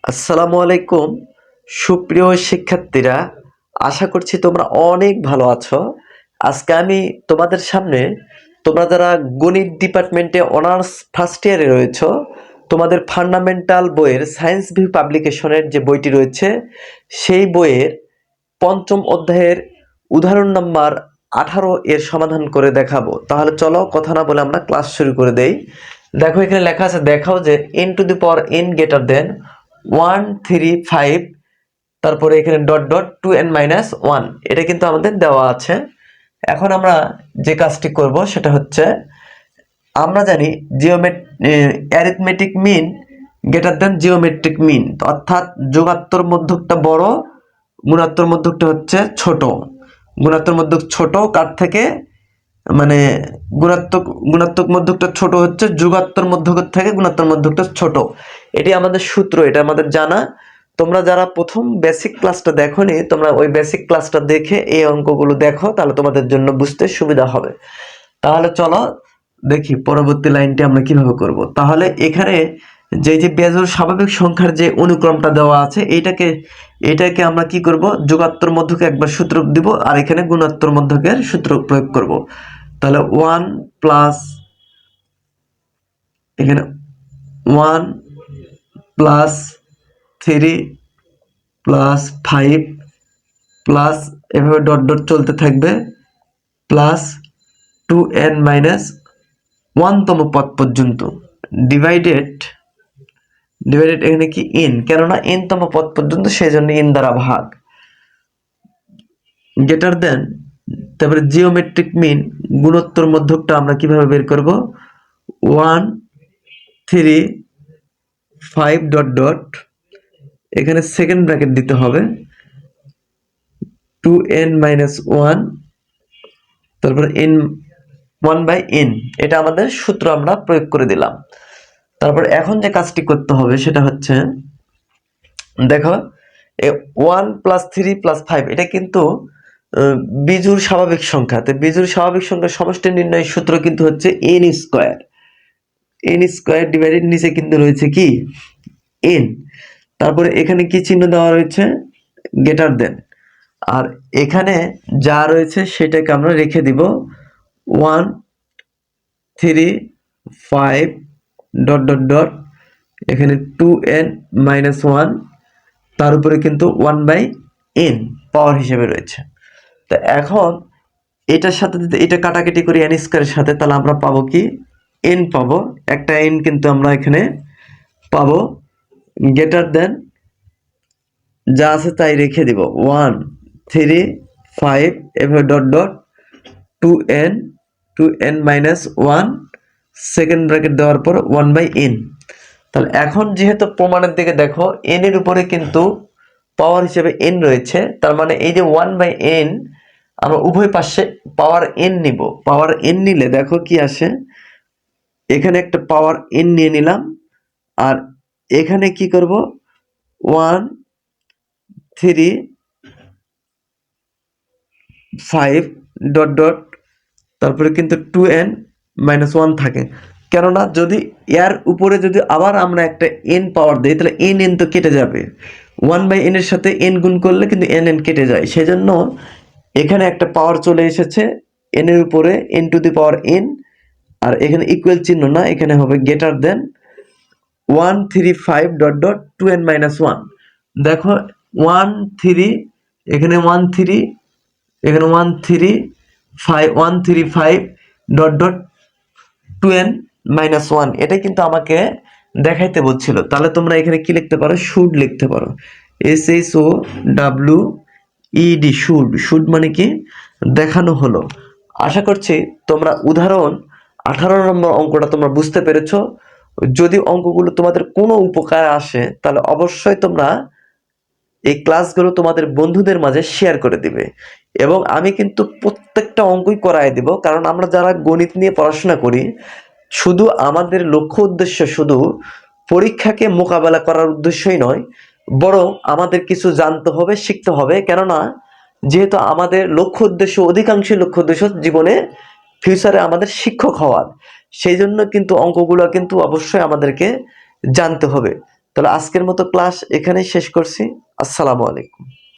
আসসালামু আলাইকুম সুপ্রিয় শিক্ষার্থীরা, আশা করছি তোমরা অনেক ভালো আছো। আজকে আমি তোমাদের সামনে, তোমরা যারা গণিত ডিপার্টমেন্টে অনার্স ফার্স্ট ইয়ারে রয়েছো, তোমাদের ফান্ডামেন্টাল বইয়ের সায়েন্স ভিউ পাবলিকেশনের যে বইটি রয়েছে, সেই বইয়ের পঞ্চম অধ্যায়ের উদাহরণ নাম্বার 18 এর সমাধান করে দেখাবো। তাহলে চলো কথা না বলে আমরা ক্লাস শুরু করে দেই। দেখো এখানে লেখা আছে, দেখাও যে n to the power n greater than 1 3 5, তারপরে এখানে ডট ডট 2n-1, এটা কিন্তু আমাদের দেওয়া আছে। এখন আমরা যে কাজটি করব সেটা হচ্ছে, আমরা জানি arithmetic mean greater than geometric mean, অর্থাৎ যোগাত্তর মধ্যকটা বড়, গুণাত্তর মধ্যকটা হচ্ছে ছোট। গুণাত্তর মধ্যক ছোট কার থেকে, মানে গুণাত্মক গুণাত্মক মধ্যকটা ছোট হচ্ছে যোগাত্তর মধ্যকের থেকে, গুণাত্মক মধ্যকটা ছোট। এটি আমাদের সূত্র, এটা আমাদের জানা। তোমরা যারা প্রথম বেসিক ক্লাসটা দেখোনি, তোমরা ওই বেসিক ক্লাসটা দেখে এই অঙ্কগুলো দেখো, তাহলে তোমাদের জন্য বুঝতে সুবিধা হবে। তাহলে চলো দেখি পরবর্তী লাইনটি আমরা কিভাবে করব। তাহলে এখানে যে বেজোড় স্বাভাবিক সংখ্যার যে অনুক্রমটা দেওয়া আছে, এটাকে আমরা কি করব, যোগাত্তর মধ্যকে একবার সূত্র দিব, আর এখানে গুণাত্তর মধ্যকের সূত্র প্রয়োগ করব। তাহলে 1 প্লাস, এখানে 1 প্লাস 3 প্লাস 5 প্লাস, এভাবে ডট ডট চলতে থাকবে, প্লাস 2n-1তম পদ পর্যন্ত, ডিভাইডেড এখানে কি ইন, কেননা n তম পদ পর্যন্ত, সেই জন্য ইন দ্বারা ভাগ, গ্রেটার দেন, তারপরে জিওমেট্রিক মিন গুণোত্তর মধ্যকটা আমরা কিভাবে বের করব, 1 3 5 ডট ডট, এখানে সেকেন্ড ব্র্যাকেট দিতে হবে, 2n-1, তারপরে n 1/n, এটা আমাদের সূত্র আমরা প্রয়োগ করে দিলাম। তারপর এখন যে কাজটি করতে হবে সেটা হচ্ছে, দেখো 1 প্লাস 3 প্লাস 5 এটা কিন্তু বিজোড় স্বাভাবিক সংখ্যা। তো বিজোড় স্বাভাবিক সংখ্যার সমষ্টি নির্ণয়ের সূত্র কিন্তু হচ্ছে n square. n square divided, নিচে কিন্তু রয়েছে কি n, তারপরে এখানে কি চিহ্ন দেওয়া রয়েছে, গ্রেটার দেন, আর এখানে যা রয়েছে সেটাকে আমরা রেখে দিব, 1 3 5 ডট ডট ডট, এখানে 2n-1, তার উপরে কিন্তু 1/n পাওয়ার হিসেবে রয়েছে। তো এখন এটার সাথে যদি এটা কাটাকাটি করি n স্কয়ারের সাথে, তাহলে আমরা পাবো কি, n পাবো, একটা n কিন্তু আমরা এখানে পাবো, গ্রেটার দেন যা আছে তাই রেখে দিব, 1 3 5 এভাবে dot dot 2n-1, second bracket দেওয়ার পর 1/n। তাহলে এখন যেহেতু প্রমাণের দিকে দেখো, n এর উপরে কিন্তু পাওয়ার হিসেবে n রয়েছে, তার মানে এই যে 1/n, আমরা উভয় পাশে পাওয়ার n নিব। পাওয়ার n নিলে দেখো কি আসে, এখানে একটা পাওয়ার n নিয়ে নিলাম, আর এখানে কি করব, 1 3 5 ডট ডট, তারপরে কিন্তু 2n-1 থাকে, কেননা যদি এর উপরে যদি আবার আমরা একটা n পাওয়ার দিই, তাহলে n তো কেটে যাবে, 1/n এর সাথে n গুণ করলে কিন্তু n কেটে যায়, সেজন্য এখানে একটা পাওয়ার চলে এসেছে n এর উপরে, n to the power n, আর এখানে ইকুয়াল চিহ্ন না, এখানে হবে greater than 1 3 5 dot dot 2n-1। দেখো 1 3, এখানে 1 3, এখানে 1 3 5 1 3 5 ডট ডট 2n-1, এটা কিন্তু আমাকে দেখাইতে বলছিল। তাহলে তোমরা এখানে কি লিখতে পারো, শুড লিখতে পারো, SHOWED, শুড মানে কি, দেখানো হলো। আশা করছি তোমরা উদাহরণ 18 নম্বর অঙ্কটা তোমরা বুঝতে পেরেছো। যদি অঙ্কগুলো তোমাদের কোনো উপকার আসে, তাহলে অবশ্যই তোমরা এই ক্লাসগুলো তোমাদের বন্ধুদের মাঝে শেয়ার করে দিবে, এবং আমি কিন্তু প্রত্যেকটা অঙ্কই করায় দিব, কারণ আমরা যারা গণিত নিয়ে পড়াশোনা করি, শুধু আমাদের লক্ষ্য উদ্দেশ্য শুধু পরীক্ষাকে মোকাবেলা করার উদ্দেশ্যই নয়, বরং আমাদের কিছু জানতে হবে, শিখতে হবে, কেননা যেহেতু আমাদের লক্ষ্য উদ্দেশ্য, অধিকাংশ লক্ষ্য উদ্দেশ্য জীবনে ফিউচারে আমাদের শিক্ষক হওয়ার, সেই জন্য কিন্তু অঙ্কগুলো কিন্তু অবশ্যই আমাদেরকে জানতে হবে। তাহলে আজকের মতো ক্লাস এখানেই শেষ করছি। আসসালামু আলাইকুম।